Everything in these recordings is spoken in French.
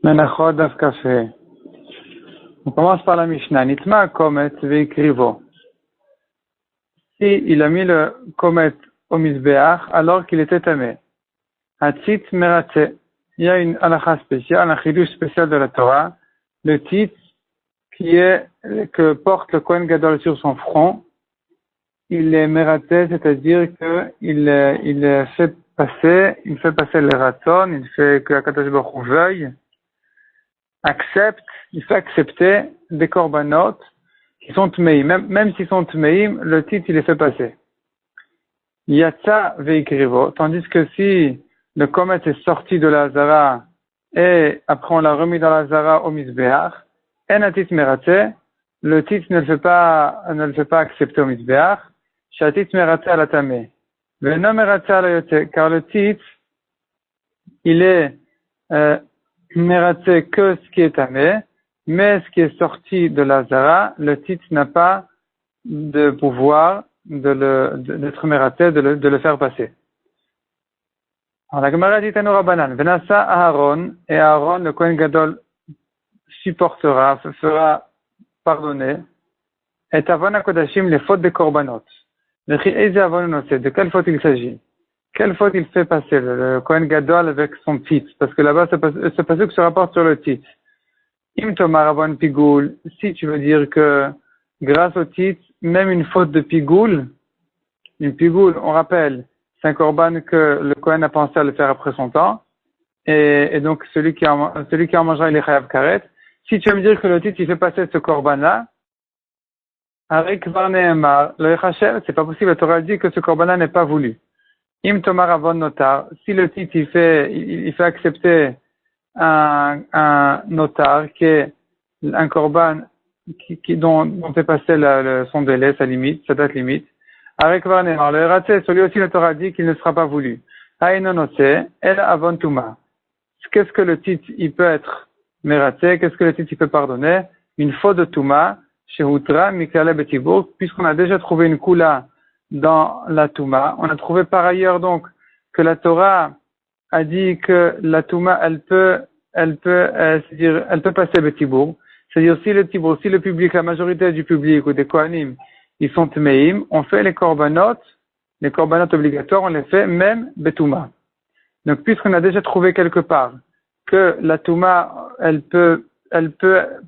Menachot Daf Café. On commence par la Mishnah. Nitma Komet veikrivo. Si il a mis le Komet au Mizbeach alors qu'il était tamé. Hatzit merate. Il y a une halakha spéciale, un chidouche spécial de la Torah. Le tit que porte le Kohen Gadol sur son front, il est meraté, c'est-à-dire il fait passer le raton, il fait que Akadosh Baruch Hu veuille, il fait accepter des korbanot qui sont tmeim. Même s'ils sont tmeim, le titre il les fait passer. Yatsa veikrivo, tandis que si le komet est sorti de la Hazara et après on l'a remis dans la Hazara au Mizbeach, enatit merate, le titre ne le fait pas accepter au Mizbeach, shatit merate à la tamé. Venom merate à la yote, car le titre il est meraté que ce qui est tamé, mais ce qui est sorti de la Zara, le titre n'a pas de pouvoir d'être meraté, de le faire passer. Alors la Gemara dit à nous Rabbanan, Venasa Aaron, et Aaron, le Kohen Gadol, fera pardonner, et Avon HaKodashim, les fautes des korbanot. De quelle faute il s'agit? Quelle faute il fait passer le Kohen Gadol avec son titre? Parce que là-bas, ce passage se rapporte sur le titre. Im Tomar Avon Pigoul, si tu veux dire que grâce au titre, même une faute de Pigoul, une Pigoul, on rappelle, c'est un korban que le Kohen a pensé à le faire après son temps, et donc celui qui en mangera, il est chayav karet. Si tu veux me dire que le titre, il fait passer ce korban-là, avec Varneemar, le Echashem, c'est pas possible, la Torah dit que ce korban-là n'est pas voulu. Im Tomar Avon Notar, si le titre, il fait accepter un notar qui est un korban dont est passé son délai, sa date limite. Avec Varnemar, le Raté, celui aussi le Torah dit qu'il ne sera pas voulu. Haïnonote, el avon tuma. Qu'est-ce que le titre il peut être meraté? Qu'est-ce que le titre il peut pardonner? Une faute de tuma, chez Hutra, Mikale Betibourg, puisqu'on a déjà trouvé une kula dans la tuma. On a trouvé par ailleurs donc que la Torah a dit que la Touma, elle peut passer Betibourg. C'est-à-dire, si le public, la majorité du public ou des Kohanim, ils sont Tmeim, on fait les korbanot obligatoires, on les fait même Betouma. Donc, puisqu'on a déjà trouvé quelque part que la Touma, elle peut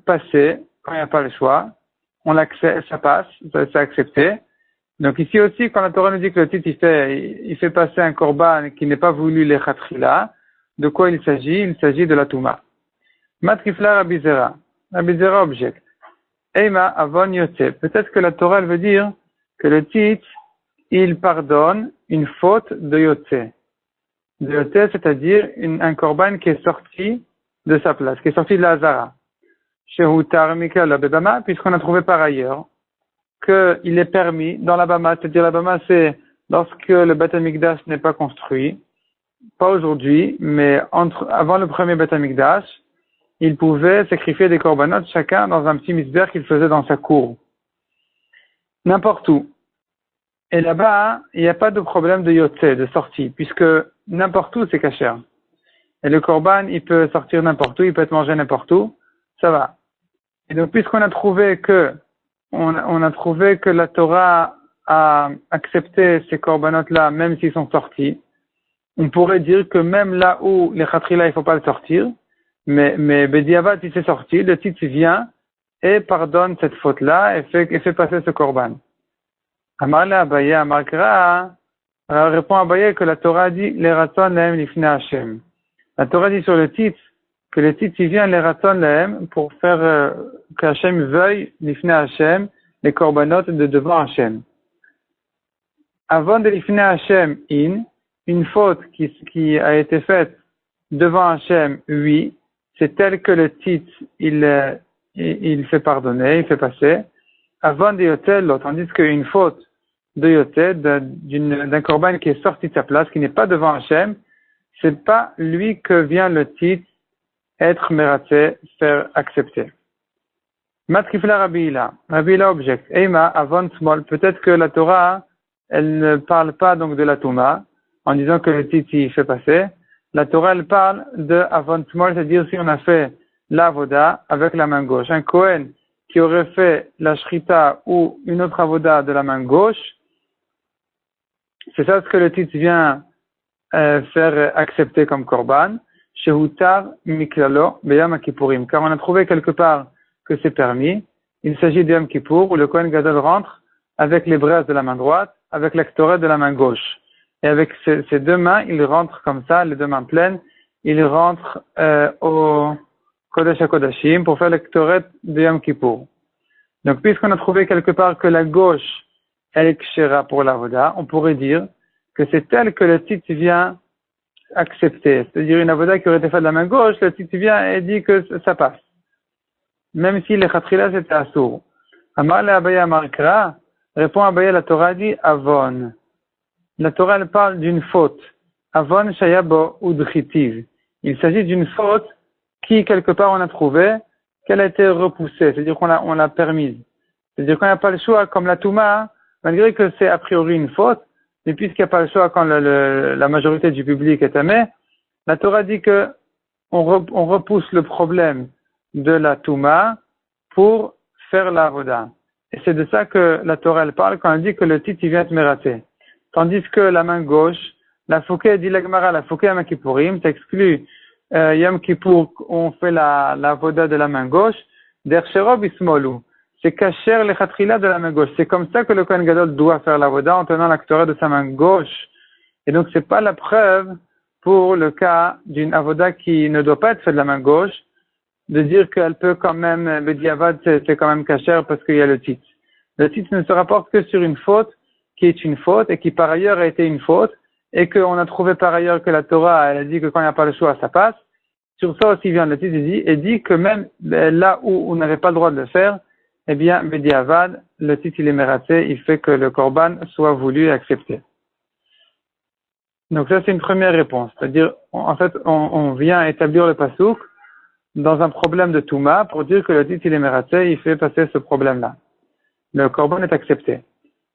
passer quand il n'y a pas le choix, on l'accepte, ça passe, c'est accepté. Donc ici aussi, quand la Torah nous dit que le titre il fait passer un korban qui n'est pas voulu les khatrila, de quoi il s'agit? Il s'agit de la Touma. Matrifla Rabizera. Rabizera objecte. Eima avon yote. Peut-être que la Torah elle veut dire que le titre il pardonne une faute de yote. De yote, c'est-à-dire un korban qui est sorti de sa place, qui est sorti de la Hazara. Shehutar Mikal Abedama, puisqu'on a trouvé par ailleurs qu'il est permis dans la Bama, c'est-à-dire la Bama c'est lorsque le Beth Amikdash n'est pas construit, pas aujourd'hui, mais avant le premier Beth Amikdash, il pouvait sacrifier des korbanot chacun dans un petit misber qu'il faisait dans sa cour. N'importe où. Et là-bas, il n'y a pas de problème de yotse, de sortie, puisque n'importe où c'est kasher. Et le korban, il peut sortir n'importe où, il peut être mangé n'importe où, ça va. Et donc, puisqu'on a trouvé que la Torah a accepté ces korbanot-là, même s'ils sont sortis, on pourrait dire que même là où les khatrila, il faut pas le sortir, mais Bediavad, il s'est sorti, le titre vient et pardonne cette faute-là et fait passer ce korban. Amarle Abaye, Amarkra, répond Abaye que la Torah dit, les raton l'aim lifne Hashem. La Torah dit sur le titre, que le titre il vient les raton l'aim pour faire qu'Hashem veuille lifne Hashem, les korbanot de devant Hashem. Avant de lifne Hashem une faute qui a été faite devant Hashem, oui, c'est tel que le titre il fait pardonner, il fait passer. Avant de yotel, tandis qu'une faute de yotel, d'un korban qui est sorti de sa place, qui n'est pas devant Hashem, c'est pas lui que vient le titre être meraté, faire accepter. Matrifla Rabila objecte. Eima avon small. Peut-être que la Torah, elle ne parle pas donc de la Touma, en disant que le titre il fait passer. la Torah, elle parle de Avon Small, c'est-à-dire si on a fait l'avoda avec la main gauche. Un Kohen qui aurait fait la shrita ou une autre avoda de la main gauche, c'est ça ce que le titre vient faire accepter comme korban. Shehutar miklalo beyam kippourim. Car on a trouvé quelque part que c'est permis. Il s'agit de Yom Kippour où le Kohen Gadol rentre avec les braises de la main droite, avec l'actoret de la main gauche. Et avec ses deux mains, il rentre comme ça, les deux mains pleines, il rentre au Kodesh HaKodashim pour faire l'actoret de Yom Kippour. Donc, puisqu'on a trouvé quelque part que la gauche, elle est kshera pour l'avoda, on pourrait dire que c'est tel que le titre vient accepter. C'est-à-dire une avoda qui aurait été faite de la main gauche, le titre vient et dit que ça passe. Même si les khatrila c'était assour. Amar le Abaya Markra, répond Abaya, la Torah dit avon. La Torah elle parle d'une faute. Avon shayabo udchitiv. Il s'agit d'une faute qui, quelque part, on a trouvé qu'elle a été repoussée. C'est-à-dire qu'on l'a permise. C'est-à-dire qu'on n'a pas le choix, comme la Touma, malgré que c'est a priori une faute, mais puisqu'il n'y a pas le choix quand la majorité du public est amé, la Torah dit que on repousse le problème de la Touma pour faire la Avoda. Et c'est de ça que la Torah elle parle quand elle dit que le titre il vient te mérater. Tandis que la main gauche, la Fouké dit la Gemara, la Fouké Yom Kippourim, ça exclut Yom Kippour, on fait la Avoda de la main gauche, d'Ercherob Ismolu. C'est cacher les khatrila de la main gauche. C'est comme ça que le Kohen Gadol doit faire la Avoda en tenant l'actoret de sa main gauche. Et donc c'est pas la preuve pour le cas d'une Avoda qui ne doit pas être faite de la main gauche, de dire qu'elle peut quand même, le diavad c'est quand même cacher parce qu'il y a le titre. Le titre ne se rapporte que sur une faute qui est une faute et qui par ailleurs a été une faute et qu'on a trouvé par ailleurs que la Torah, elle a dit que quand il n'y a pas le choix, ça passe. Sur ça aussi vient le titre et dit que même là où on n'avait pas le droit de le faire, eh bien, Bediavad, le titre il est mératé, il fait que le korban soit voulu et accepté. Donc ça c'est une première réponse. C'est-à-dire, en fait, on vient établir le pasouk dans un problème de Touma pour dire que le titre il est mératé, il fait passer ce problème-là. Le korban est accepté.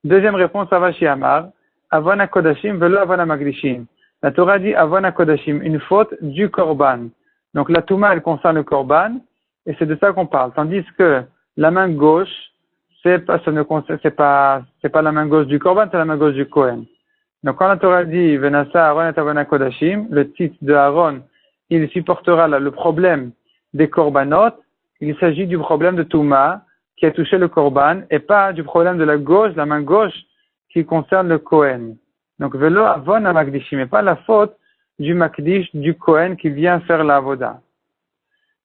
Deuxième réponse, Avashi Amar, Avon HaKodashim velo Avon HaMagdishim. La Torah dit Avon HaKodashim, une faute du korban. Donc la Touma elle concerne le korban et c'est de ça qu'on parle. Tandis que la main gauche, c'est pas la main gauche du korban, c'est la main gauche du Kohen. Donc quand la Torah dit Venasa Aaron et Avon HaKodashim, le titre de Aaron, il supportera le problème des korbanot, il s'agit du problème de Touma qui a touché le korban et pas du problème de la main gauche qui concerne le Kohen. Donc velo Avon HaMagdishim, mais pas la faute du Makdish du Kohen qui vient faire la Avoda.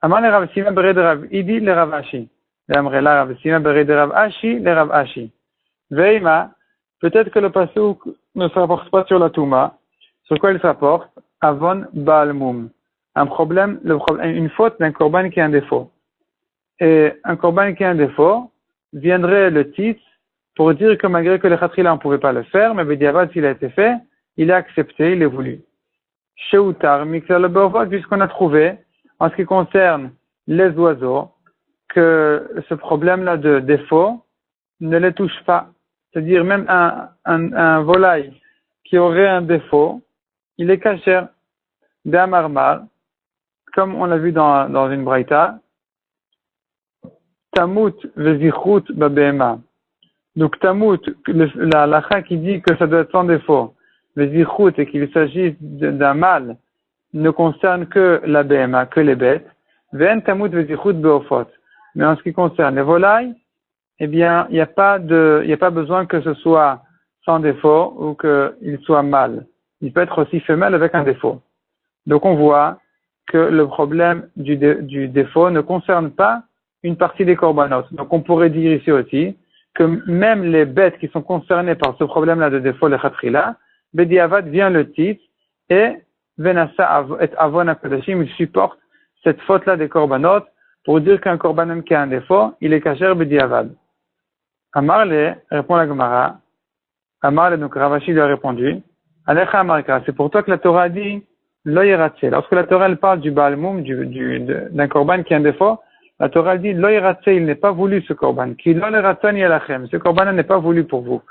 Amar le Rav Sima bered Rav Idi le Rav Ashi. L'amrela Rav Sima bered Rav Ashi le Rav Ashi. Veima, peut-être que le pasuk ne se rapporte pas sur la Touma. Sur quoi il se rapporte? Avon Baalmum. Une faute d'un korban qui a un défaut. Et un korban qui a un défaut, viendrait le titre pour dire que malgré que les khatrila on ne pouvait pas le faire, mais Bediavad s'il a été fait, il a accepté, il est voulu. Sheutar, Miksal Beovot, puisqu'on a trouvé, en ce qui concerne les oiseaux, que ce problème-là de défaut ne les touche pas. C'est-à-dire même un volaille qui aurait un défaut, il est caché d'un marmar, comme on l'a vu dans une braïta, Tamut vezichut babema. Donc Tamut, la lacha qui dit que ça doit être sans défaut, vezichut et qu'il s'agit d'un mal, ne concerne que la bema, que les bêtes. Ven tamut vezichut beofot. Mais en ce qui concerne les volailles, eh bien, il n'y a pas besoin que ce soit sans défaut ou qu'il soit mâle. Il peut être aussi femelle avec un défaut. Donc on voit que le problème du défaut ne concerne pas une partie des korbanot. Donc on pourrait dire ici aussi que même les bêtes qui sont concernées par ce problème-là de défaut, les khatrila, Bediavad vient le titre et Venasa et Avon HaKodashim, il supporte cette faute-là des korbanot pour dire qu'un korbanon qui a un défaut, il est kasher Bediavad. Amarle, répond la Gemara, Amarle, donc Ravashi lui a répondu, Alecha Amarka, c'est pour toi que la Torah dit Lo Yeratse. Lorsque la Torah elle parle du Baalmum, d'un korban qui a un défaut, la Torah dit Lo Yeratse, il n'est pas voulu ce korban. Ki lo leratson yalachem. Ce korban n'est pas voulu pour vous.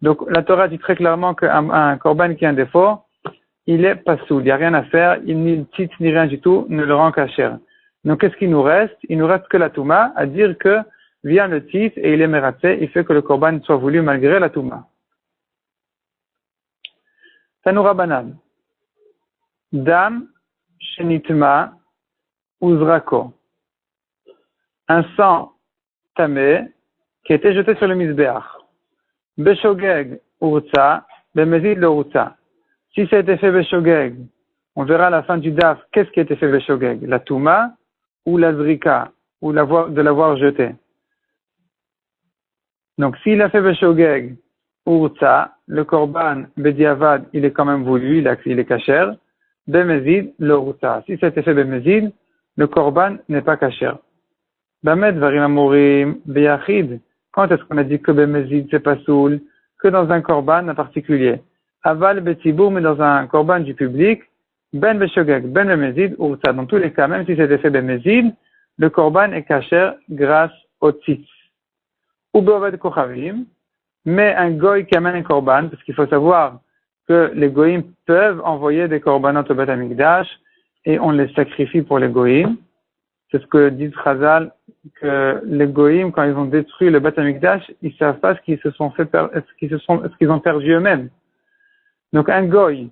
Donc la Torah dit très clairement qu'un korban qui a un défaut, il est pasoul. Il n'y a rien à faire, ni le titre, ni rien du tout ne le rend kasher. Donc, qu'est-ce qu'il nous reste? Il nous reste que la touma, à dire que vient le titre et il est mératé, il fait que le korban soit voulu malgré la touma. Tanoura banan. Dam, shenitma, uzrako. Un sang tamé qui a été jeté sur le misbeach. Beshogeg, urza, bemezid le urza. Si ça a été fait beshogeg, on verra à la fin du daf qu'est-ce qui a été fait beshogeg, la touma ou la zrika, ou de l'avoir jeté. Donc s'il a fait beshogeg, urza, le korban bediavad, il est quand même voulu, il est kasher. Bemezid le urza. Si ça a été fait bemezid, le korban n'est pas kasher. Bamed varim amorim beyachid. Quand est-ce qu'on a dit que bemezid c'est pas soul, que dans un korban en particulier? Aval betibour, mais dans un korban du public, ben beshogeg, ben bemezid, urza. Dans tous les cas, même si c'était fait bemezid, le korban est kasher grâce au tzitz. Ou beovad kochavim, mais un goy qui amène un korban, parce qu'il faut savoir que les goyim peuvent envoyer des korbanot au Beth Amikdash et on les sacrifie pour les goyim. C'est ce que dit Chazal, que les goyim, quand ils ont détruit le Beth Amikdash, ils savent pas ce qu'ils ont perdu eux-mêmes. Donc un goy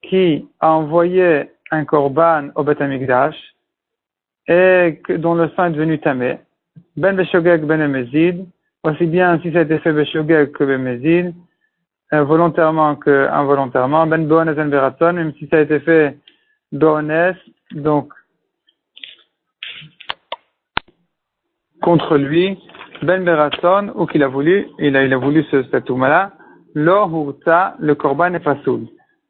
qui a envoyé un korban au Beth Amikdash et dont le sang est devenu tamé, ben beshogeg ben emezid, aussi bien si ça a été fait beshogeg que bemezid, volontairement que involontairement, ben boanes en beraton, même si ça a été fait boanes, donc contre lui, ben beraton, ou qu'il a voulu, il a voulu cette touma-là, lo hurta, le korban n'est pas soul.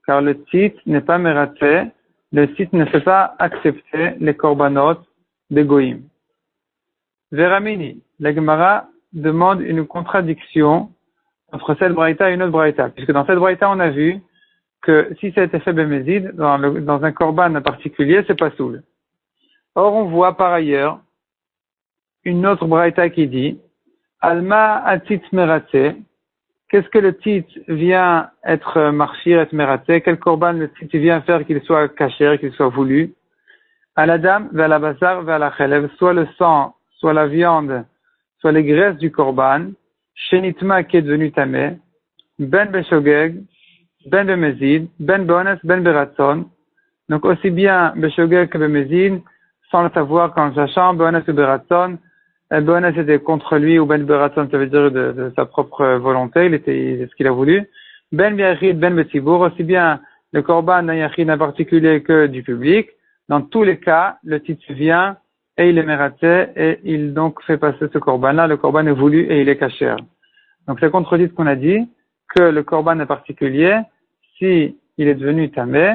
Car le titre n'est pas mératé, le titre ne fait pas accepter les korbanot des goïm. Veramini, la Gemara demande une contradiction entre cette braïta et une autre braïta, puisque dans cette braïta on a vu que si ça a été fait bemezid, dans un korban en particulier, c'est pas soul. Or on voit par ailleurs une autre braïta qui dit Alma atit meraté. Qu'est-ce que le titre vient être marchir, être meraté? Quel korban le titre vient faire qu'il soit caché, qu'il soit voulu? À la dame, vers la bazar, vers la chelev, soit le sang, soit la viande, soit les graisses du korban, shenitma qui est devenu tamé, ben beshogeg, ben bemezid, ben bones, ben beratson. Donc aussi bien beshogeg que bemezid, sans le savoir quand sachant, bones ou beratson. Boanes était contre lui, ou ben beraton, ça veut dire de sa propre volonté, il était ce qu'il a voulu. Ben biachid, ben betibour, aussi bien le korban d'un yachid en particulier que du public. Dans tous les cas, le titre vient et il est mératé et il donc fait passer ce korban-là. Le korban est voulu et il est kasher. Donc ça contredit ce qu'on a dit, que le korban en particulier, si il est devenu tamé,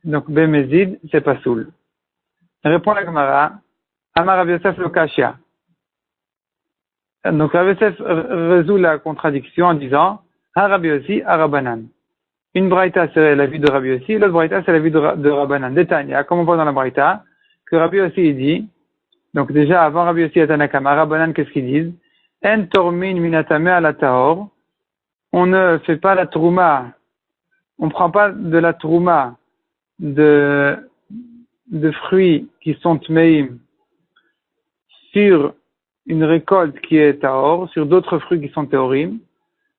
donc bemezid, c'est pas soul. Répond la Gemara, Amar Rav Yosef lo kashia. Donc Rav Yosef résout la contradiction en disant Rabbi Yossi, Rabbanan. Une braïta c'est la vie de Rabbi Yossi, l'autre braïta c'est la vie de Rabbanan. Détania, comme on voit dans la braïta, que Rabbi Yossi il dit, donc déjà avant Rabbi Yossi et Tanakama, Rabbanan qu'est-ce qu'ils disent? En tormin minatame ala tahor. On ne fait pas la trouma, on prend pas de la trouma de fruits qui sont tmeim sur une récolte qui est tahor, sur d'autres fruits qui sont théorim.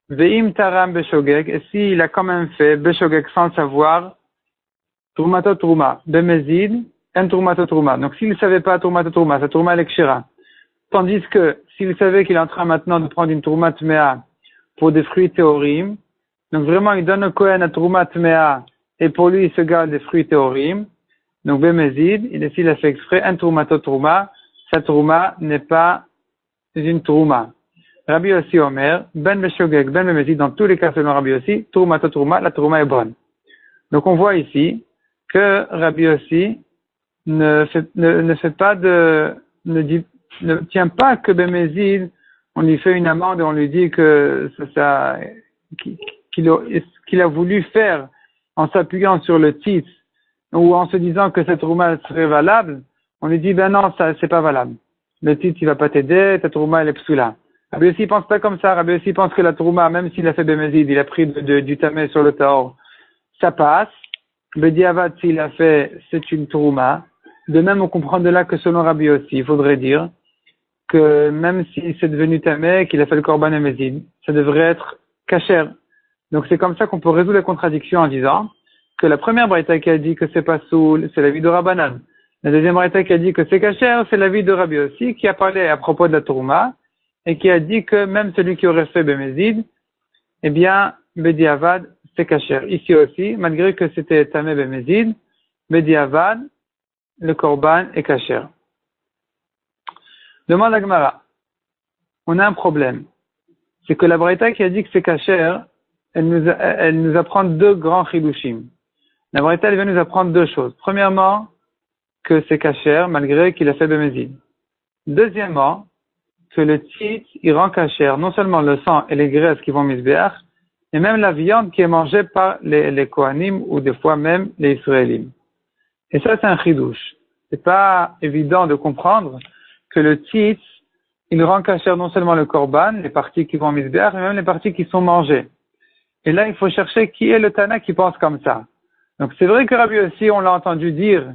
Ve'im taram beshogeg, et s'il a quand même fait beshogeg sans le savoir, trumato truma, bemezid, en trumato truma. Donc s'il ne savait pas trumato truma, sa truma est kshira. Tandis que s'il savait qu'il est en train maintenant de prendre une truma tmea pour des fruits théorim, donc vraiment il donne au Kohen à truma tmea et pour lui il se garde des fruits théorim. Donc bemezid, s'il a fait exprès, en trumato truma, sa truma n'est pas une trouma. Rabbi Yossi Omer, ben beshogeg, ben bemezid, dans tous les cas selon Rabbi Yossi, trumato trouma, la trouma est bonne. Donc on voit ici que Rabbi Yossi ne tient pas que bemezid, on lui fait une amende et on lui dit que qu'il a voulu faire en s'appuyant sur le titre ou en se disant que cette trouma serait valable, on lui dit ben non, ça c'est pas valable. Le titre, il va pas t'aider, ta trouma, elle est psoula. Rabbi Yossi pense pas comme ça. Rabbi Yossi pense que la trouma, même s'il a fait bemezid, il a pris du tamé sur le tahor, ça passe. Bediavad, s'il a fait, c'est une trouma. De même, on comprend de là que selon Rabbi aussi, il faudrait dire que même si c'est devenu tamé, qu'il a fait le korban amezid, ça devrait être kasher. Donc c'est comme ça qu'on peut résoudre les contradictions en disant que la première braïta qui a dit que c'est pas soul, c'est l'avis de Rabbanan. La deuxième braïta qui a dit que c'est kasher, c'est l'avis de Rabbi aussi, qui a parlé à propos de la trouma et qui a dit que même celui qui aurait fait bemezid, eh bien, bediavad, c'est kasher. Ici aussi, malgré que c'était tamé bemezid, bediavad, le korban est kasher. Demande à Gemara. On a un problème. C'est que la braïta qui a dit que c'est kasher, elle nous apprend deux grands chidushim. La braïta, elle vient nous apprendre deux choses. Premièrement, que c'est kasher, malgré qu'il a fait bemezid. Deuxièmement, que le tzitz, il rend kasher non seulement le sang et les graisses qui vont misbéach, mais même la viande qui est mangée par les Kohanim ou des fois même les Israélim. Et ça, c'est un chidouche. C'est pas évident de comprendre que le tzitz, il rend kasher non seulement le korban, les parties qui vont misbéach, mais même les parties qui sont mangées. Et là, il faut chercher qui est le Tana qui pense comme ça. Donc, c'est vrai que Rabbi aussi, on l'a entendu dire,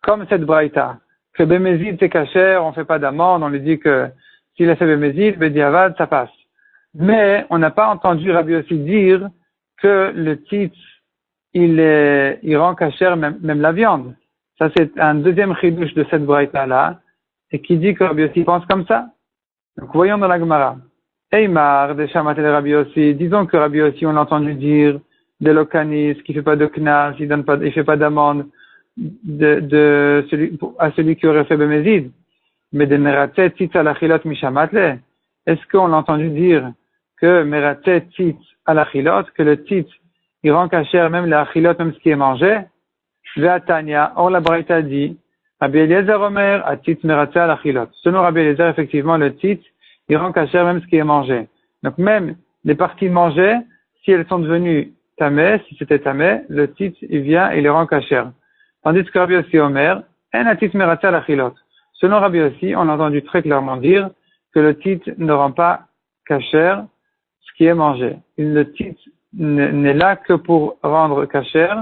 comme cette braïta, que bemezid c'est kasher, on fait pas d'amende, on lui dit que s'il a fait bemezid, bediavad, ça passe. Mais, on n'a pas entendu Rabbi aussi dire que le tzitz, il rend kasher même la viande. Ça, c'est un deuxième chidouche de cette braïta-là, et qui dit que Rabbi aussi pense comme ça. Donc, voyons dans la Gemara. Eymar, de Shamatel Rabbi aussi, disons que Rabbi aussi, on l'a entendu dire, de l'okanis, qui fait pas de knas, il fait pas d'amende, à celui qui aurait fait bemezid. Mais de meratzet tzitz alachilot mishamatle. Est-ce qu'on l'a entendu dire que meratzet tzitz alachilot, que le tzitz, il rend kasher même l'achilot, même ce qui est mangé? Ve'atania, or la braïta dit, Rabbi Eliezer Omer, a tzitz meratzet alachilot. Selon Rabbi Eliezer, effectivement, le tzitz, il rend kasher même ce qui est mangé. Donc même les parties mangées, si elles sont devenues tamé, si c'était tamé, le tzitz, il vient et les rend kasher. Tandis que Rabbi aussi Omer, en a tzitz meratzet alachilot. Selon Rabbi aussi, on a entendu très clairement dire que le tzitz ne rend pas kasher ce qui est mangé. Le tzitz n'est là que pour rendre kasher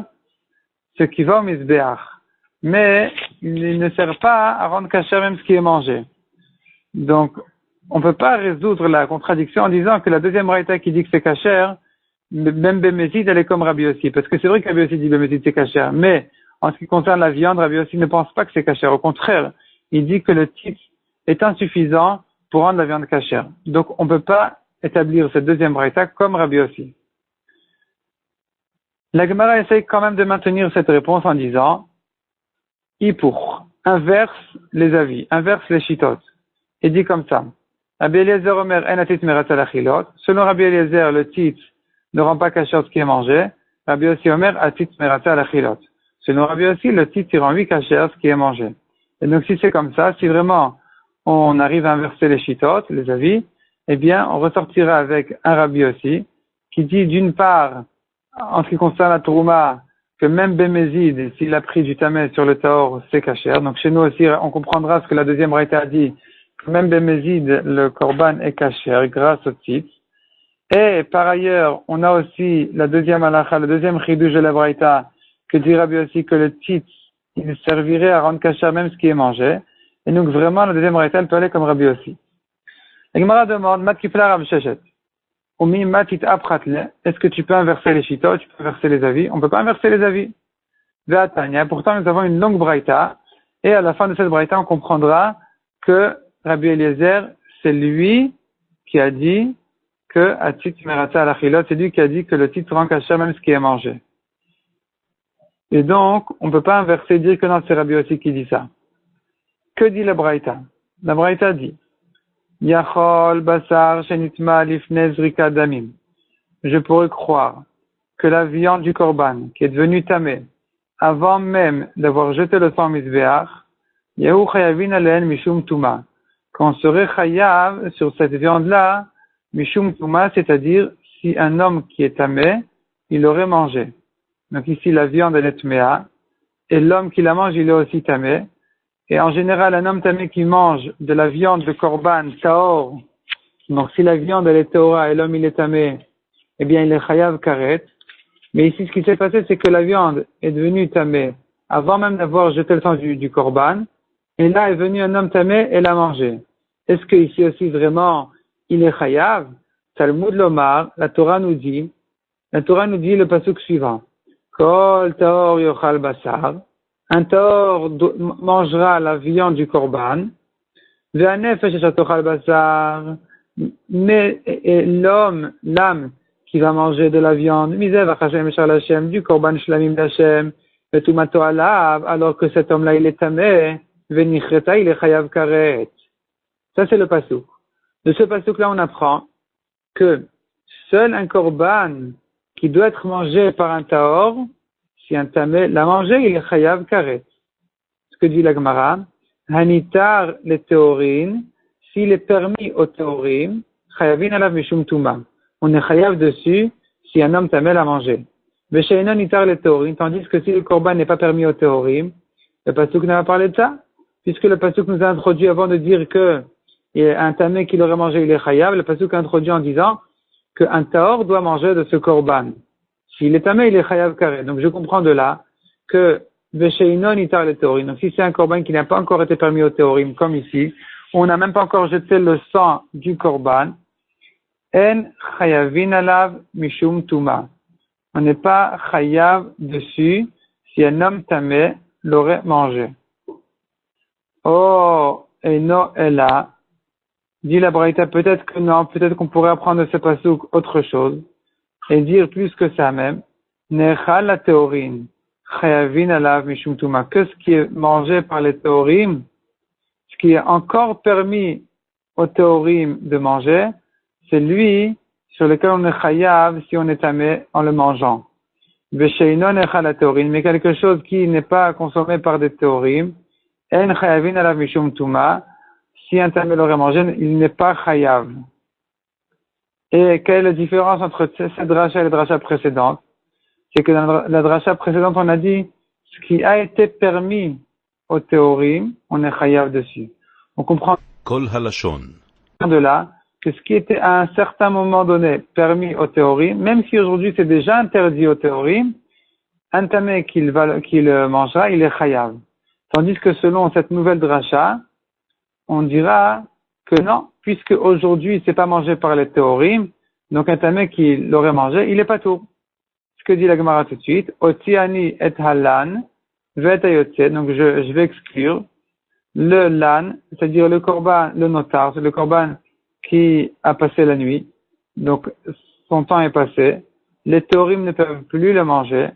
ce qui va au misbéach. Mais il ne sert pas à rendre kasher même ce qui est mangé. Donc, on ne peut pas résoudre la contradiction en disant que la deuxième braïta qui dit que c'est kasher, même bemezid, elle est comme Rabbi aussi. Parce que c'est vrai que Rabbi aussi dit bemezid c'est kasher. Mais, en ce qui concerne la viande, Rabbi aussi ne pense pas que c'est kasher. Au contraire, il dit que le tzitz est insuffisant pour rendre la viande kasher. Donc, on ne peut pas établir cette deuxième braïta comme Rabbi aussi. La Gemara essaye quand même de maintenir cette réponse en disant, Ipour, inverse les avis, inverse les shitot. Et dit comme ça. Rabbi Eliezer Omer en atit meratzet alachilot. Selon Rabbi Eliezer, le tzitz ne rend pas kasher ce qui est mangé. Rabbi aussi Omer atit meratzet alachilot. Selon Rabbi aussi, le tzitz il rend oui kasher ce qui est mangé. Et donc si c'est comme ça, si vraiment on arrive à inverser les shitot, les avis, eh bien on ressortira avec un Rabbi aussi qui dit d'une part, en ce qui concerne la trouma, que même bemezid, s'il a pris du tamé sur le taor, c'est kasher. Donc chez nous aussi, on comprendra ce que la deuxième braïta a dit. Même bemezid, le korban est kasher grâce au tzitz. Et par ailleurs, on a aussi la deuxième halakha, le deuxième chidush de la braïta, que dit Rabbi aussi que le tzitz, il servirait à rendre kasher même ce qui est mangé. Et donc vraiment, la deuxième braïta, elle peut aller comme Rabbi aussi. La Gemara demande, mat kifla Rav Sheshet. Omi matit apratle. Est-ce que tu peux inverser les shitot, tu peux inverser les avis? On ne peut pas inverser les avis. Ve'atanya. Pourtant, nous avons une longue braïta. Et à la fin de cette braïta, on comprendra que Rabbi Eliezer, c'est lui qui a dit que atit meratzet alachilot, c'est lui qui a dit que le titre rend kasher même ce qui est mangé. Et donc, on ne peut pas inverser, dire que non, c'est Rabbi aussi qui dit ça. Que dit la braïta? La braïta dit, Yachol basar shenitma lifnei zrika damim. Je pourrais croire que la viande du korban, qui est devenue tamée, avant même d'avoir jeté le sang misbéach, yahu chayavin alen mishum tuma. Qu'on serait chayav sur cette viande-là, mishum tuma, c'est-à-dire si un homme qui est tamé, il aurait mangé. Donc ici, la viande, elle est tméa, et l'homme qui la mange, il est aussi tamé. Et en général, un homme tamé qui mange de la viande de korban, taor, donc si la viande, elle est taora et l'homme, il est tamé, eh bien, il est chayav karet. Mais ici, ce qui s'est passé, c'est que la viande est devenue tamée avant même d'avoir jeté le sang du korban. Et là est venu un homme tamé et l'a mangé. Est-ce que ici aussi vraiment il est chayav? Talmud Lomar, la Torah nous dit le pasuk suivant. Kol taor yochal basar. Un taor mangera la viande du korban. Ve'anefesh eshatochal basar. Mais l'homme, l'âme qui va manger de la viande, misev achashem eshar l'Hashem, du korban shlamim d'Hashem, vetumato alav, alors que cet homme-là il est tamé, ve'nichreta il est chayav karet. Ça c'est le pasuk. De ce pasuk-là on apprend que seul un korban qui doit être mangé par un taor, si un tamé l'a mangé, il est chayav karet. Ce que dit la Gemara, hanitar le théorin, s'il est permis au théorim, chayavin alav mishum tuma. On est chayav dessus si un homme tamé l'a mangé. Vesheino nitar le théorin, tandis que si le korban n'est pas permis au théorim, le pasuk n'a pas parlé de ça, puisque le pasuk nous a introduit avant de dire que un tamé qui l'aurait mangé, il est chayav, le pasuk a introduit en disant qu'un taor doit manger de ce korban. S'il est tamé, il est chayav karet. Donc je comprends de là que vesheino nitar le théorim. Donc si c'est un korban qui n'a pas encore été permis au théorim, comme ici, on n'a même pas encore jeté le sang du korban, en chayavin alav mishum tuma. On n'est pas chayav dessus si un homme tamé l'aurait mangé. Oh, eno ela. Dit la Braïta, peut-être que non, peut-être qu'on pourrait apprendre de ce pasuk autre chose, et dire plus que ça même, nechal la théorine, chayavin alav mishum tuma, que ce qui est mangé par les théorim, ce qui est encore permis aux théorim de manger, c'est lui sur lequel on est chayav si on est tamé en le mangeant. Vesheino nechal la théorine, mais quelque chose qui n'est pas consommé par des théorim, en chayavin alav mishum tuma, si un tamé l'aurait mangé, il n'est pas chayav. Et quelle est la différence entre cette dracha et la dracha précédente? C'est que dans la dracha précédente, on a dit ce qui a été permis au théorim, on est chayav dessus. On comprend de là que ce qui était à un certain moment donné permis au théorim, même si aujourd'hui c'est déjà interdit au théorim, un tamé qu'il mangera, il est chayav. Tandis que selon cette nouvelle dracha, on dira que non, puisque aujourd'hui c'est pas mangé par les théorim, donc un tamé qui l'aurait mangé, il est pas tout. Ce que dit la Gemara tout de suite, Otiani et halan, vetayotse, donc je vais exclure le lan, c'est-à-dire le korban, le notar, c'est le korban qui a passé la nuit, donc son temps est passé, les théorim ne peuvent plus le manger,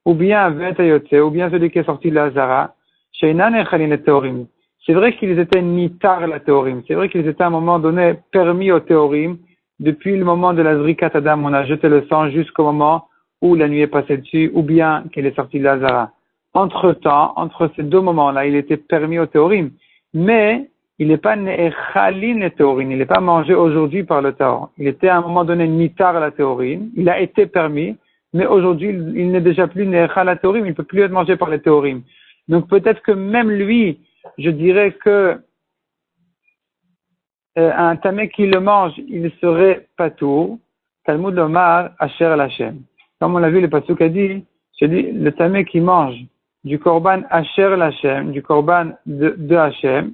ou bien vetayotse, ou bien celui qui est sorti de la Hazara, sheinan echalin et théorim. C'est vrai qu'ils étaient nitar la théorim. C'est vrai qu'ils étaient à un moment donné permis au théorim. Depuis le moment de la zrikat adam, on a jeté le sang jusqu'au moment où la nuit est passée dessus, ou bien qu'elle est sortie de la Hazara. Entre-temps, entre ces deux moments-là, il était permis au théorim. Mais, il n'est pas ne'echalin le théorim. Il n'est pas mangé aujourd'hui par le taor. Il était à un moment donné nitar la théorim. Il a été permis. Mais aujourd'hui, il n'est déjà plus ne'echal la théorim. Il ne peut plus être mangé par les théorim. Donc peut-être que même lui, je dirais que un tamé qui le mange, il serait patour. Talmud Lomar, Asher l'Hashem. Comme on l'a vu, le pasuk a dit, le tamé qui mange du korban Asher l'Hashem, du korban de Hashem,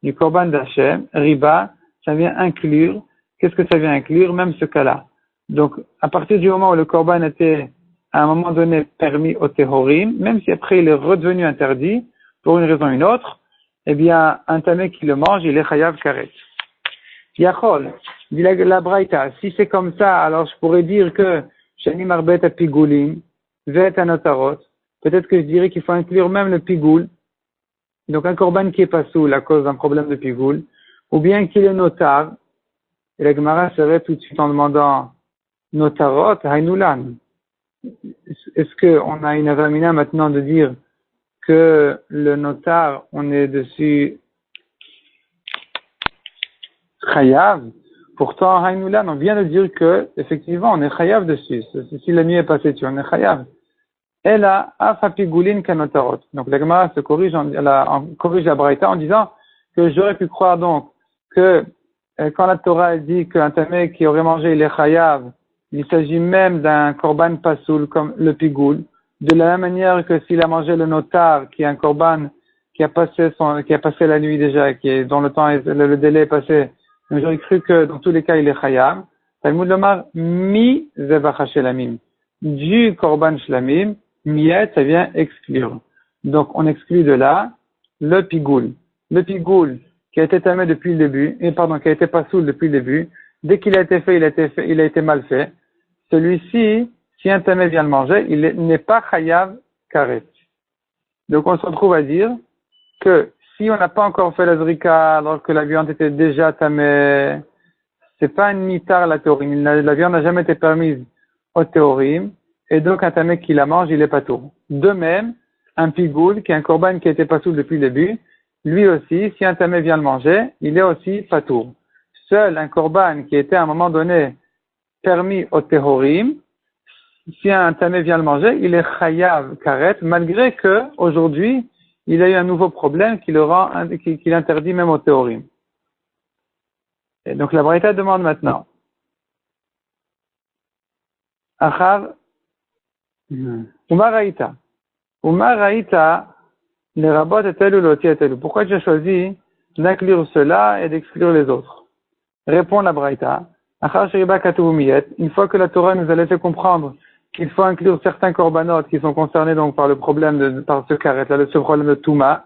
du korban d'Hashem, riba, ça vient inclure. Qu'est-ce que ça vient inclure? Même ce cas-là. Donc, à partir du moment où le korban était à un moment donné permis au théorim, même si après il est redevenu interdit, pour une raison ou une autre, eh bien, un tamé qui le mange, il est chayav karet. Yachol, dit la Braïta, si c'est comme ça, alors je pourrais dire que shani marbet à pigoulim, vet à notarot, peut-être que je dirais qu'il faut inclure même le pigoul, donc un korban qui est pas soul à cause d'un problème de pigoul, ou bien qu'il est notar, et la Gemara serait tout de suite en demandant notarot, haïnoulan. Est-ce qu'on a une avamina maintenant de dire que le notar, on est dessus chayav? Pourtant, haïnoulan, on vient de dire que, effectivement, on est chayav dessus. Si la nuit est passée dessus, on est chayav. Et là, afapigoulin kanotarot. Donc, la Gemara se corrige, corrige la Braïta en disant que j'aurais pu croire donc que quand la Torah dit qu'un tamé qui aurait mangé il est chayav il s'agit même d'un korban pasoul comme le pigoul, de la même manière que s'il a mangé le notar, qui est un korban qui a passé la nuit déjà, dont le temps le délai est passé, mais j'aurais cru que dans tous les cas il est chayav. Talmud lomar mi zevach shlamim, du korban shlamim, miet, ça vient exclure. Donc on exclut de là le pigoul. Le pigoul qui a été tamé depuis le début, qui a été pasoul depuis le début, dès qu'il a été fait, il a été mal fait. Celui-ci, si un tamé vient le manger, il n'est pas chayav karet. Donc on se retrouve à dire que si on n'a pas encore fait la zrika alors que la viande était déjà tamée, c'est pas un mitar la théorim. La viande n'a jamais été permise au théorim, et donc un tamé qui la mange, il est pas tour. De même, un pigoul, qui est un korban qui a été pasoul depuis le début, lui aussi, si un tamé vient le manger, il est aussi pas tour. Seul un korban qui était à un moment donné permis au théorim, si un tamé vient le manger, il est chayav karet, malgré que aujourd'hui il a eu un nouveau problème qui l'interdit même au théorim. Et donc la Braïta demande maintenant. Achar, Uma Raïta, les rabots est-elle ou l'oti est-elle? Pourquoi tu as choisi d'inclure cela et d'exclure les autres? Répond la Braïta. Achar sheriba katuvumiyet, une fois que la Torah nous a laissé comprendre qu'il faut inclure certains korbanot qui sont concernés donc par le problème par ce karet, là, ce problème de Touma,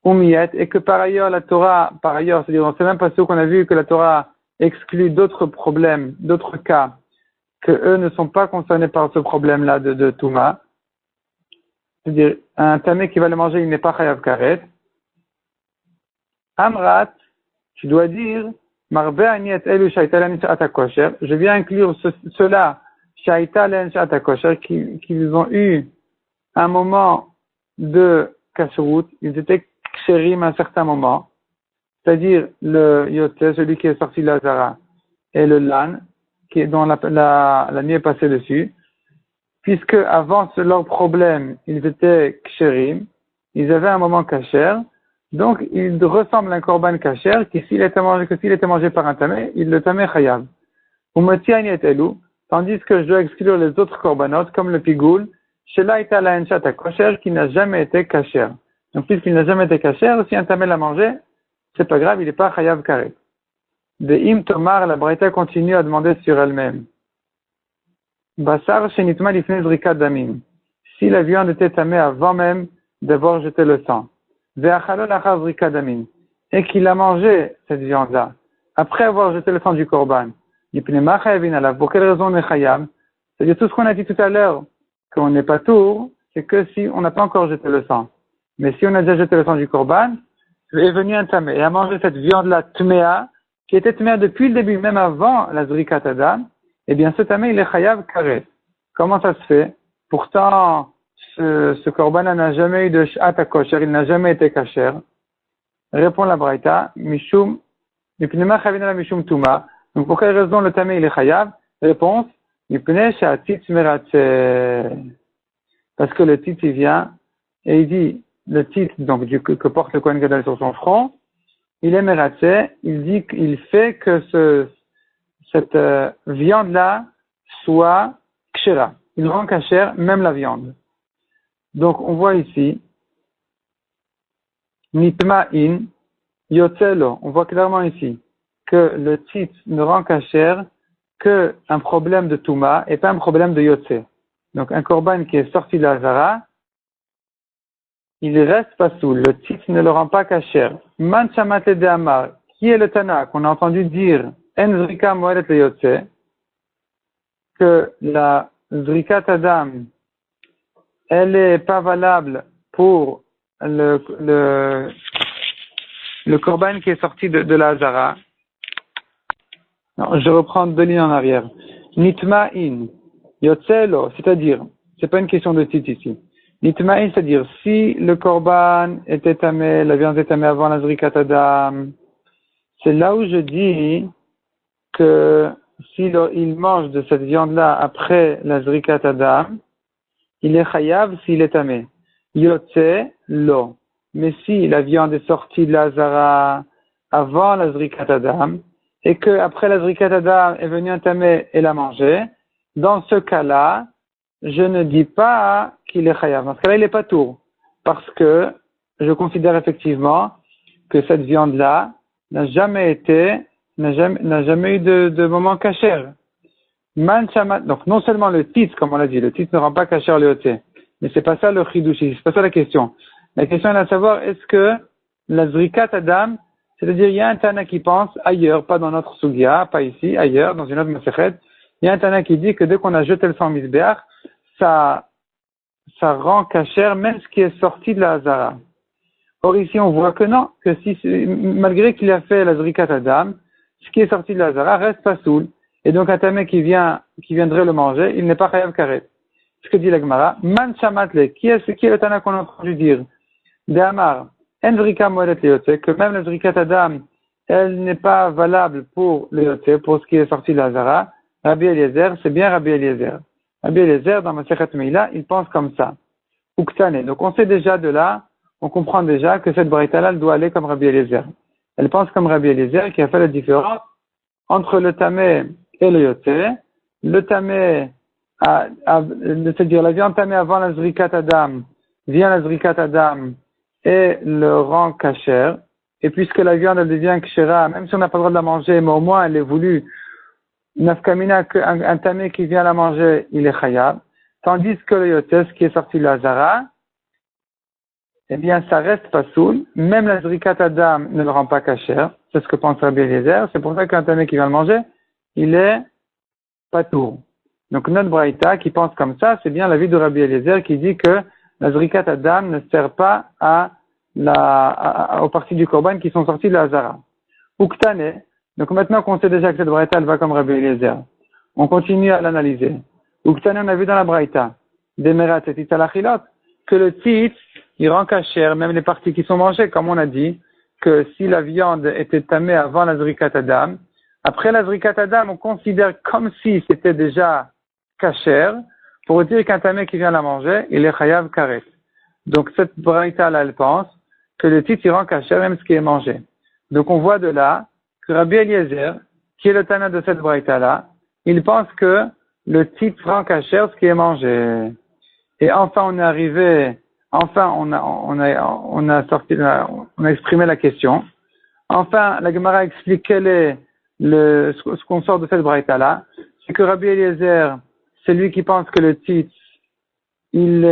Umiyet, et que par ailleurs la Torah, c'est-à-dire dans ces mêmes passages qu'on a vu que la Torah exclut d'autres problèmes, d'autres cas, que eux ne sont pas concernés par ce problème-là de Touma. C'est-à-dire, un tamé qui va le manger, il n'est pas chayav karet. Amrat, tu dois dire, marbe aniet elu shaita len shata kosher, je viens inclure cela shaita len shata kosher, qu'ils ont eu un moment de kashrut, ils étaient kshérim à un certain moment, c'est-à-dire le yoté, celui qui est sorti de la zara, et le lan, dont la nuit est passée dessus, puisque avant leur problème, ils étaient kshérim, ils avaient un moment kasher, donc ils ressemblent à un korban kasher, que s'il était mangé par un tamé, il le tamé chayav. Tandis que je dois exclure les autres korbanot, comme le pigoul, Shela ita la enchata kosher, qui n'a jamais été kasher. Donc, puisqu'il n'a jamais été kasher, si un tamé l'a mangé, c'est pas grave, il n'est pas chayav karet. De im tomar, la Braïta continue à demander sur elle-même. Basar shenitma lifnei zrikat damim. Si la viande était tamée avant même d'avoir jeté le sang. Ve'achalo lachar zrikat damim. Et qu'il a mangé cette viande-là, après avoir jeté le sang du korban. Yipnema chayavin alav. Pour quelle raison on est chayav? C'est-à-dire tout ce qu'on a dit tout à l'heure, qu'on n'est pas tour, c'est que si on n'a pas encore jeté le sang. Mais si on a déjà jeté le sang du korban, est venu un tamé et a mangé cette viande-là tméa, qui était tméa depuis le début, même avant la zrikat adam, eh bien ce tamé il est chayav karet. Comment ça se fait? Pourtant, ce korban n'a jamais eu de sh'at kosher, il n'a jamais été kasher. Répond la Braïta, mishum, mipnema chavina mishum tuma. Donc pour quelle raison le tamé il est chayav? Réponse, mipne sh'atit meratze. Parce que le titre il vient et il dit, le titre donc que porte le Kohen Gadol sur son front, il est meratze, il dit qu'il fait que cette viande-là soit kshera. Il rend kasher même la viande. Donc on voit ici, nitma'in yotzelo, on voit clairement ici que le titre ne rend kasher que un problème de Touma et pas un problème de yotze. Donc un korban qui est sorti de la zara, il reste pas sous. Le titre ne le rend pas kasher. Man shamat de amar, qui est le Tana qu'on a entendu dire en zrika moelet le yotze, que la zrikat adam elle est pas valable pour le korban qui est sorti de la zara. Non, je reprends deux lignes en arrière. Nitma'in yotzelo, c'est-à-dire, c'est pas une question de titre ici. Nitma'in, c'est-à-dire, si le korban était tamé, la viande était tamée avant la zrikat adam, c'est là où je dis que s'il mange de cette viande-là après la zrikat adam, il est chayav s'il est tamé. Yotze, lo. Mais si la viande est sortie de la zara avant la zrikat adam, et que après la zrikat adam est venu un tamé et l'a mangé, dans ce cas-là, je ne dis pas qu'il est chayav. Dans ce cas-là, il n'est pas tour. Parce que je considère effectivement que cette viande-là n'a jamais eu de moment cachère. Donc non seulement le titre, comme on l'a dit, le titre ne rend pas cachère le yoté, mais c'est pas ça le chidushi, c'est pas ça la question. La question est de savoir est-ce que la zrikat adam, c'est-à-dire il y a un Tana qui pense ailleurs, pas dans notre sugia, pas ici, ailleurs, dans une autre masechet, il y a un Tana qui dit que dès qu'on a jeté le sang misbéach, ça rend cachère même ce qui est sorti de la hazara. Or ici on voit que non, que si malgré qu'il a fait la zrikat adam, ce qui est sorti de la hazara reste pas soul. Et donc un tamé qui viendrait le manger, il n'est pas chayav karet. Ce que dit la Gemara, man shamatle, qui est le Tana qu'on a entendu dire? De Amar, en vrika moelet leyote, que même la zrikat adam, elle n'est pas valable pour le yote, pour ce qui est sorti de la hazara. Rabbi Eliezer, c'est bien Rabbi Eliezer. Rabbi Eliezer, dans Masechet Meila, il pense comme ça. Uktane. Donc on sait déjà de là, on comprend déjà que cette braïta-là, elle doit aller comme Rabbi Eliezer. Elle pense comme Rabbi Eliezer qui a fait la différence entre le tamé et le yoté. Le tamé, c'est-à-dire la viande tamé avant la zrikat adam, vient la zrikat adam et le rend kasher. Et puisque la viande elle devient kshera, même si on n'a pas le droit de la manger, mais au moins elle est voulue, nafkamina, qu'un tamé qui vient la manger, il est chayab. Tandis que le yoté, ce qui est sorti de la zara, eh bien, ça reste pas soul. Même la zrikat adam ne le rend pas kasher. C'est ce que pense Rabbi Eliezer. C'est pour ça qu'un tamé qui vient le manger, il est pas tour. Donc, notre braïta qui pense comme ça, c'est bien l'avis de Rabbi Eliezer qui dit que la zrikat adam ne sert pas aux parties du korban qui sont sorties de la hazara. Uktane. Donc, maintenant qu'on sait déjà que cette braïta, elle va comme Rabbi Eliezer, on continue à l'analyser. Uktane, on a vu dans la braïta, Demerat et Titalachilot, que le titre, il rend cachère, même les parties qui sont mangées, comme on a dit, que si la viande était tamée avant la zrikat adam, après la zrikat adam, on considère comme si c'était déjà cachère, pour dire qu'un tamé qui vient la manger, il est chayav karet. Donc cette braïta-là, elle pense que le titre, il rend cachère, même ce qui est mangé. Donc on voit de là que Rabbi Eliezer, qui est le tana de cette braïta-là, il pense que le titre rend cachère ce qui est mangé. Et enfin, on est arrivé, on a exprimé la question. Enfin, la Gemara explique quel est ce qu'on sort de cette braïta-là. C'est que Rabbi Eliezer, c'est lui qui pense que le titre, il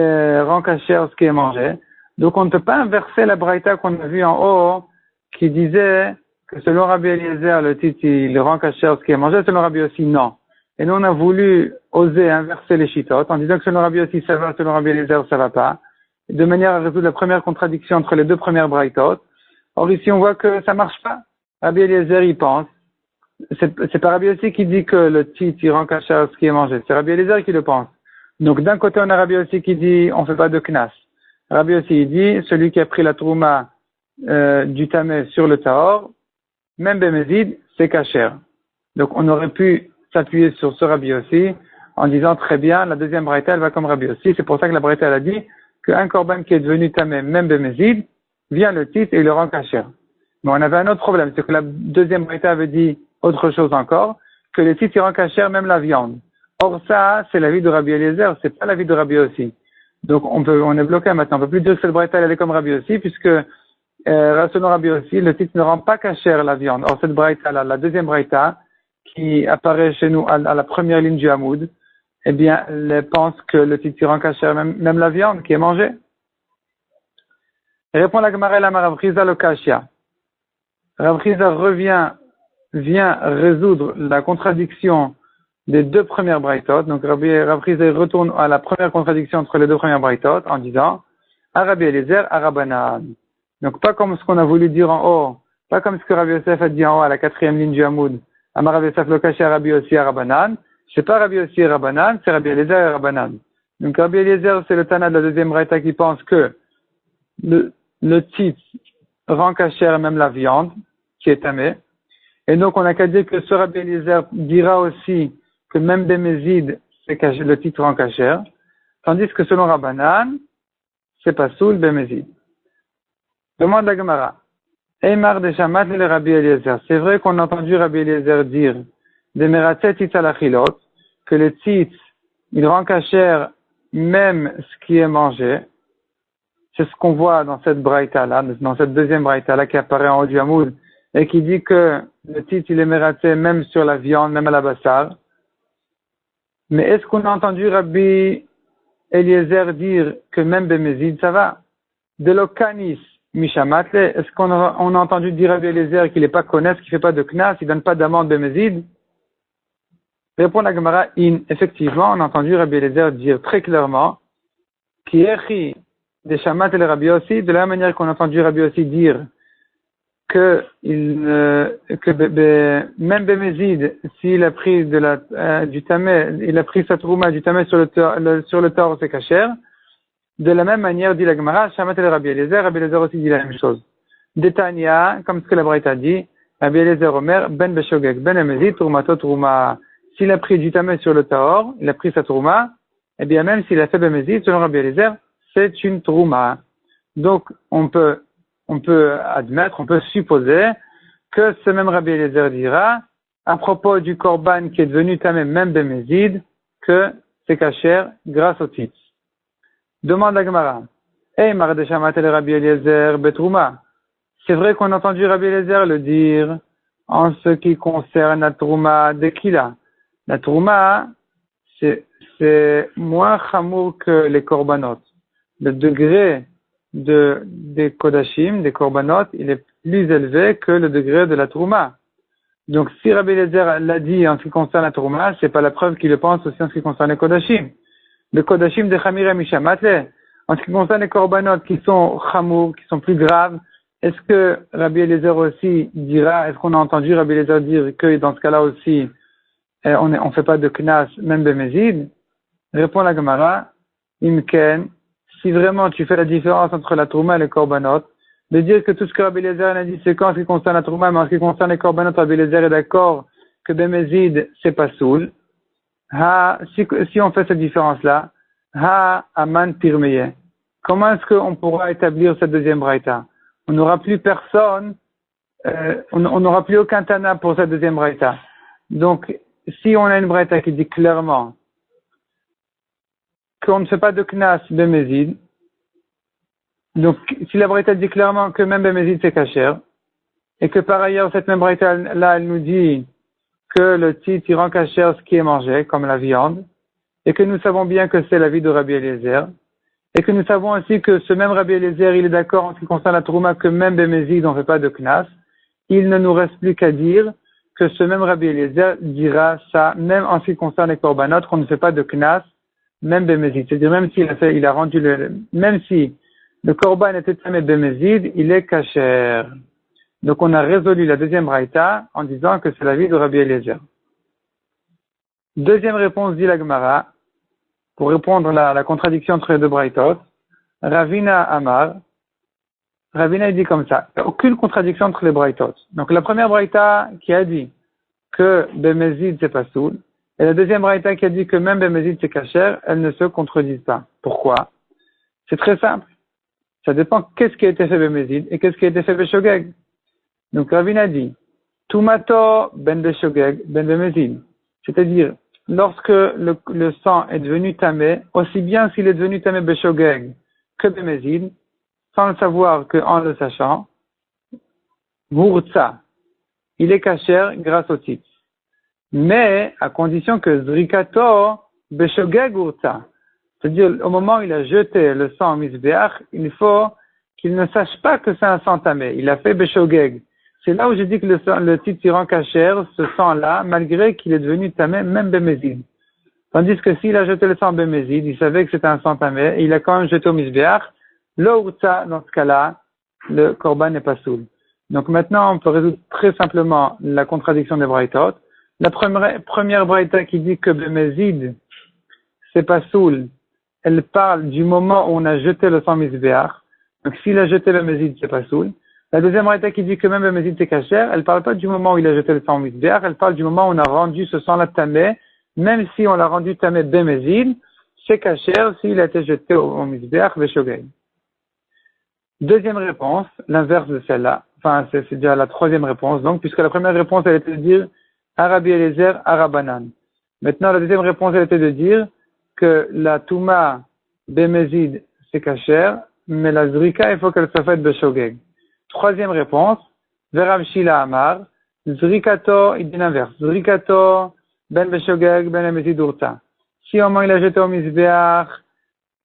rend cachère ce qui est mangé. Donc, on ne peut pas inverser la braïta qu'on a vue en haut, qui disait que selon Rabbi Eliezer, le titre, il rend cachère ce qui est mangé, selon Rabbi aussi, non. Et nous, on a voulu oser inverser les chitotes en disant que selon Rabbi aussi ça va, selon Rabbi Eliezer ça va pas, de manière à résoudre la première contradiction entre les deux premières braïtotes. Or ici, on voit que ça marche pas. Rabbi Eliezer, il pense. C'est pas Rabbi aussi qui dit que le titre, il rend cachère ce qui est mangé. C'est Rabbi Eliezer qui le pense. Donc, d'un côté, on a Rabbi aussi qui dit, on fait pas de knas. Rabbi aussi, il dit, celui qui a pris la trouma, du tamé sur le tahor, même Bemezid, c'est cachère. Donc, on aurait pu s'appuyer sur ce Rabbi aussi en disant très bien, la deuxième braïta, elle va comme Rabbi aussi. C'est pour ça que la braïta, elle a dit qu'un korban qui est devenu tamé, même Bemezid, vient le titre et il le rend cachère. Mais on avait un autre problème, c'est que la deuxième braïta avait dit autre chose encore, que le titre il rend cachère même la viande. Or ça, c'est l'avis de Rabbi Eliezer, c'est pas l'avis de Rabbi aussi. Donc on est bloqué maintenant, on peut plus dire que cette braïta elle est comme Rabbi aussi, puisque selon Rabbi aussi, le titre ne rend pas cachère la viande. Or cette braïta là, la deuxième braïta, qui apparaît chez nous à la première ligne du Hamoud, eh bien, elle pense que le titre rend cachère même la viande qui est mangée. Et répond la Gemara la Rav Chiza le Kashia. Rav Chiza vient résoudre la contradiction des deux premières braïtot. Donc Rav Chiza retourne à la première contradiction entre les deux premières braïtot en disant Rabbi Eliezer, Rabanan. Donc pas comme ce qu'on a voulu dire en haut, pas comme ce que Rabbi Yosef a dit en haut à la quatrième ligne du Hamoud. Amar Rabbi Yosef le Kashia, Rabbi aussi Rabanan. C'est pas Rabbi aussi Rabanan, c'est Rabbi Eliezer et Rabanan. Donc Rabbi Eliezer, c'est le Tana de la deuxième braïta qui pense que le titre rend cachère même la viande qui est tamée. Et donc on n'a qu'à dire que ce Rabbi Eliezer dira aussi que même Bémézid, le titre rend cachère. Tandis que selon Rabanan, c'est pas soul Bémézid. Demande la Gemara. Eimar de Shamat le Rabbi Eliezer. C'est vrai qu'on a entendu Rabbi Eliezer dire des Meratzet Itzalachilot, que le tzitz, il rend cachère même ce qui est mangé. C'est ce qu'on voit dans cette braïta-là, dans cette deuxième braïta-là qui apparaît en haut du Hamoud, et qui dit que le tzitz, il est mératé même sur la viande, même à la bassar. Mais est-ce qu'on a entendu Rabbi Eliezer dire que même Bemezid, ça va? De l'okanis mishamatle, est-ce qu'on a entendu dire Rabbi Eliezer qu'il n'est pas connaisse, qu'il ne fait pas de knas, il ne donne pas d'amende Bemezid? Répond la Gemara, effectivement, on a entendu Rabbi Eliezer dire très clairement, qui est des shamat et Rabbi aussi, de la même manière qu'on a entendu Rabbi aussi dire que même Bemezid, s'il a pris du tamé, il a pris sa trouma du tamé sur le tort, c'est cachère. De la même manière, dit la Gemara, shamat et Rabbi Eliezer aussi dit la même chose. Détania, comme ce que la Braïta dit, Rabbi Eliezer Omer, ben beshogeg, ben Bemezid, troumato trouma. S'il a pris du tamé sur le taor, il a pris sa trouma, eh bien même s'il a fait Bemezid, selon Rabbi Eliezer, c'est une trouma. Donc, on peut admettre, on peut supposer que ce même Rabbi Eliezer dira, à propos du korban qui est devenu tamé même Bemezid, que c'est cachère grâce au tzitz. Demande la Gemara. Hey, Mardeshamat el Rabbi Eliezer betrouma. C'est vrai qu'on a entendu Rabbi Eliezer le dire en ce qui concerne la trouma de Kila. La trouma, c'est moins chamour que les korbanot. Le degré des kodashim, des korbanot, il est plus élevé que le degré de la trouma. Donc, si Rabbi Eliezer l'a dit en ce qui concerne la trouma, c'est pas la preuve qu'il le pense aussi en ce qui concerne les kodashim. Le kodashim de Chamira Mishamatle, en ce qui concerne les korbanot qui sont chamour, qui sont plus graves, est-ce que Rabbi Eliezer aussi dira, est-ce qu'on a entendu Rabbi Eliezer dire que dans ce cas-là aussi, on fait pas de knas, même Bemezid? Répond la Gemara, Imken, si vraiment tu fais la différence entre la trouma et les korbanot, de dire que tout ce que Rabbi Eliezer a dit, c'est qu'en ce qui concerne la trouma, mais en ce qui concerne les korbanot, Rabbi Eliezer est d'accord que Bemezid, c'est pas soul. Si on fait cette différence-là, aman pirmeye. Comment est-ce qu'on pourra établir cette deuxième braïta? On n'aura plus personne, on n'aura plus aucun tana pour cette deuxième braïta. Donc, si on a une braïta qui dit clairement qu'on ne fait pas de knas Bemezid, donc si la braïta dit clairement que même Bemezid c'est cachère, et que par ailleurs cette même braïta là elle nous dit que le tzitz il rend cachère ce qui est mangé, comme la viande, et que nous savons bien que c'est l'avis de Rabbi Eliezer, et que nous savons aussi que ce même Rabbi Eliezer il est d'accord en ce qui concerne la trouma que même Bemezid on ne fait pas de knas, il ne nous reste plus qu'à dire que ce même Rabbi Eliezer dira ça, même en ce qui concerne les korbanot, qu'on ne fait pas de knas, même Bemezid. C'est-à-dire, même même si le korban était tamé Bemezid, il est kasher. Donc, on a résolu la deuxième braïta en disant que c'est l'avis de Rabbi Eliezer. Deuxième réponse dit la Gemara, pour répondre à la contradiction entre les deux braïtot. Ravina Amar, Ravina il dit comme ça, il n'y a aucune contradiction entre les braïtot. Donc, la première braïta qui a dit que Bemezid c'est pas soul, et la deuxième braïta qui a dit que même Bemezid c'est kasher, elles ne se contredisent pas. Pourquoi? C'est très simple. Ça dépend qu'est-ce qui a été fait Bemezid et qu'est-ce qui a été fait Beshogeg. Donc Ravina dit, Tumato ben Beshogeg ben Bemezid. C'est-à-dire, lorsque le sang est devenu tamé, aussi bien s'il est devenu tamé Beshogeg que Bemezid, sans le savoir qu'en le sachant, Murtza, il est kasher grâce au tzitz. Mais à condition que Zrikato Beshogeg Urtza. C'est-à-dire, au moment où il a jeté le sang au misbéach, il faut qu'il ne sache pas que c'est un sang tamé. Il a fait Beshogeg. C'est là où je dis que le tzitz rend kasher, ce sang-là, malgré qu'il est devenu tamé, même Bemezid. Tandis que s'il a jeté le sang Bemezid, il savait que c'était un sang tamé, et il a quand même jeté au misbéach, lo urtza, dans ce cas-là, le korban n'est pas soul. Donc maintenant, on peut résoudre très simplement la contradiction des braïtot. La première braïta qui dit que Bemezid, c'est pas soul, elle parle du moment où on a jeté le sang misbéach. Donc s'il a jeté Bemezid, c'est pas soul. La deuxième braïta qui dit que même Bemezid c'est kasher, elle parle pas du moment où il a jeté le sang misbéach, elle parle du moment où on a rendu ce sang-là tamé, même si on l'a rendu tamé Bemezid, c'est kasher s'il a été jeté au misbéach Beshogeg. Deuxième réponse, l'inverse de celle-là. Enfin, c'est déjà la troisième réponse, donc, puisque la première réponse, elle était de dire Rabbi Eliezer, Arabanan. Maintenant, la deuxième réponse, elle était de dire que la Touma Bemezid, c'est kasher, mais la Zrika, il faut qu'elle soit faite Beshogeg. Troisième réponse, Verav Shila Amar, Zrikato, il dit l'inverse. Zrikato, Ben Beshogeg, Ben Bemezid Urta. Si au moins il a jeté au Mizbeach,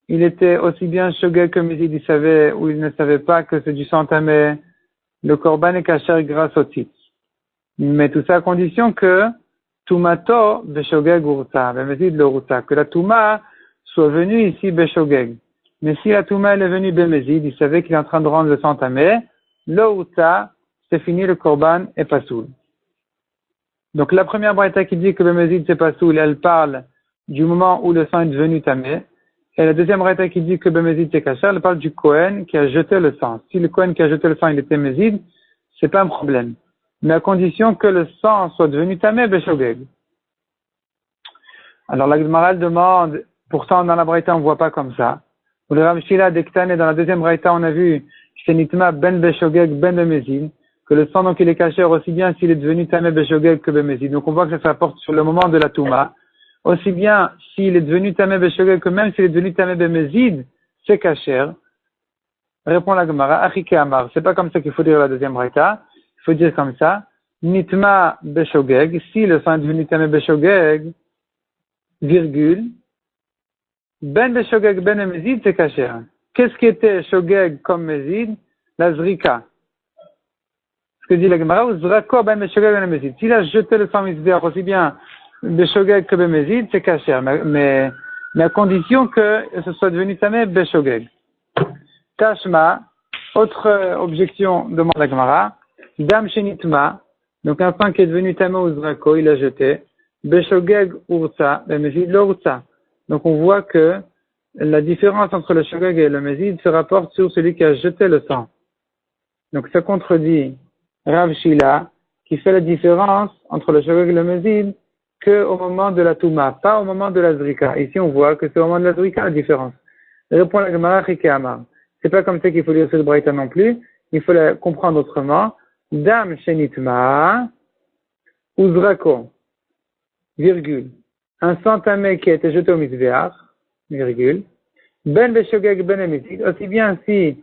il était aussi bien Shogeg que Mezid, il savait ou il ne savait pas que c'est du sang tamé, le Korban est kasher grâce au titre. Mais tout ça à condition que Tumato Beshogeg Urta, Bemezid le Urta, que la Touma soit venue ici Beshogeg. Mais si la Touma elle est venue Bemezid, il savait qu'il est en train de rendre le sang tamé, le Urta, c'est fini, le Korban est pas soul. Donc la première braïta qui dit que Bemezid c'est pas soul, elle parle du moment où le sang est devenu tamé. Et la deuxième braïta qui dit que Bemezid c'est kasher, elle parle du Kohen qui a jeté le sang. Si le Kohen qui a jeté le sang il était Mezid, c'est pas un problème. Mais à condition que le sang soit devenu tamé Beshogeg. Alors la Gemara demande, pourtant dans la braïta on voit pas comme ça. Pour le Rav Shila d'Ektane, dans la deuxième braïta on a vu chez Nitma ben Beshogeg ben Bemezid, que le sang donc il est kasher aussi bien s'il est devenu tamé Beshogeg que Bemezid. Donc on voit que ça se rapporte sur le moment de la Touma. Aussi bien s'il est devenu tamé Beshogeg que même s'il est devenu tamé Bemezid, c'est kasher. Répond la Gemara, Achike Amar. C'est pas comme ça qu'il faut dire la deuxième braïta. Il faut dire comme ça. Nitma Beshogeg. Si le sang est devenu tamé Beshogeg, virgule. Ben Beshogeg ben Mezid, c'est kasher. Qu'est-ce qui était Shogeg comme Mezid? La Zrika. Ce que dit la Gemara, Zrako ben Beshogeg ben Mezid. S'il a jeté le sang Mizbeach aussi bien Beshogeg que Bemezid, c'est kasher. Mais à condition que ce soit devenu tamé Beshogeg. Tashma, autre objection demande la Gemara. Dam Shenitma, donc un sang qui est devenu tamé ou Zrako, il a jeté. Beshogeg Urta, Bemezid lo Urta. Donc on voit que la différence entre le Shogeg et le Mezid se rapporte sur celui qui a jeté le sang. Donc ça contredit Rav Shila qui fait la différence entre le Shogeg et le Mezid qu'au moment de la Touma, pas au moment de la Zrika. Ici on voit que c'est au moment de la Zrika la différence. Répond la Gemara Chike Amar. C'est pas comme ça qu'il faut lire cette braïta non plus. Il faut la comprendre autrement. Dam Shenitma Uzrako, virgule. Un sang tamé qui a été jeté au Mizbeach, virgule. Ben Beshogeg ben Mezid, aussi bien si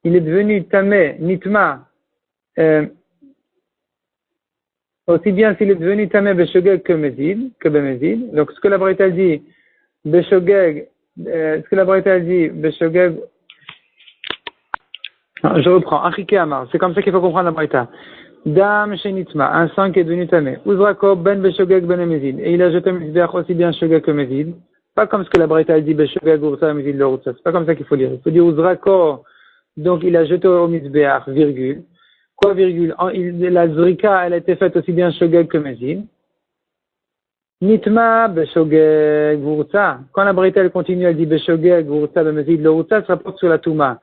il est devenu tamé, nitma, aussi bien s'il est devenu tamé Beshogeg que Bemezid. Donc ce que la braïta dit, Beshogeg, Beshogeg, je reprends, Achike Amar, c'est comme ça qu'il faut comprendre la braïta. Dam Shenitma, un sang qui est devenu tamé. Uzrako ben Beshogeg ben Mezid. Et il a jeté Mizbeach aussi bien Shogeg que Mezid. Pas comme ce que la braïta dit Beshogeg Urta Mezid lo Urta. C'est pas comme ça qu'il faut lire. Il faut dire Uzrako, donc il a jeté au Mizbeach, virgule. Quoi, virgule? La Zrika, elle a été faite aussi bien Shogeg que Mezid. Nitma Beshogeg Urta. Quand la braïta elle continue, elle dit Beshogeg Urta Mezid lo Urta, ça porte sur la Touma.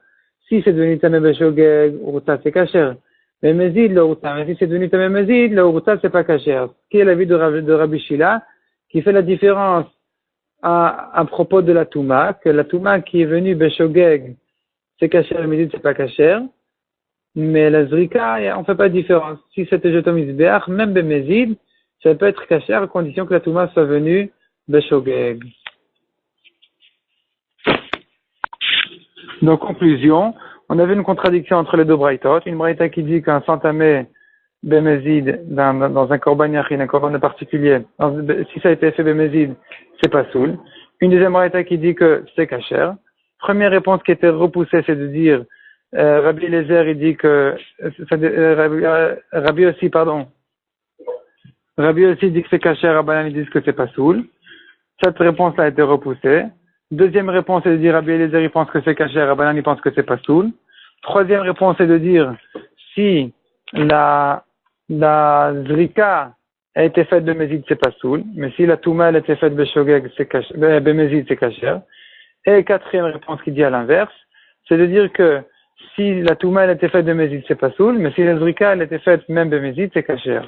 Si c'est devenu tamé Beshogeg Urta, c'est kasher. Mais Mezid, le Urta, mais si c'est devenu tamé Mezid, le Urta, c'est pas kasher. Qui est l'avis de Rabbi Shila, qui fait la différence à propos de la Touma, que la Touma qui est venue Beshogeg, c'est kasher, le Mezid, c'est pas kasher. Mais la Zrika, on fait pas de différence. Si c'était jeté au Mizbeach, même Bemezid, ça peut être kasher à condition que la Touma soit venue Beshogeg. Donc, conclusion. On avait une contradiction entre les deux braïtot. Une braïta qui dit qu'un sang tamé Bemezid dans un korban yachin, un korban particulier, si ça a été fait Bemezid, c'est pas soul. Une deuxième braïta qui dit que c'est kasher. Première réponse qui était repoussée, c'est de dire Rabbi Eliezer, il dit que Rabbi aussi dit que c'est kasher, Rabbanan ils disent que c'est pas soul. Cette réponse-là a été repoussée. Deuxième réponse est de dire Rabbi Eliezer il pense que c'est kasher, Rabbanan il pense que c'est pas soul. Troisième réponse est de dire si la Zrika a été faite de Mezid, c'est pas soul, mais si la Touma a été faite de Beshogeg, c'est kasher, Bemezid, c'est kasher. Et quatrième réponse qui dit à l'inverse, c'est de dire que si la Touma a été faite de Mezid, c'est pas soul, mais si la Zrika a été faite même de Mezid, c'est kasher.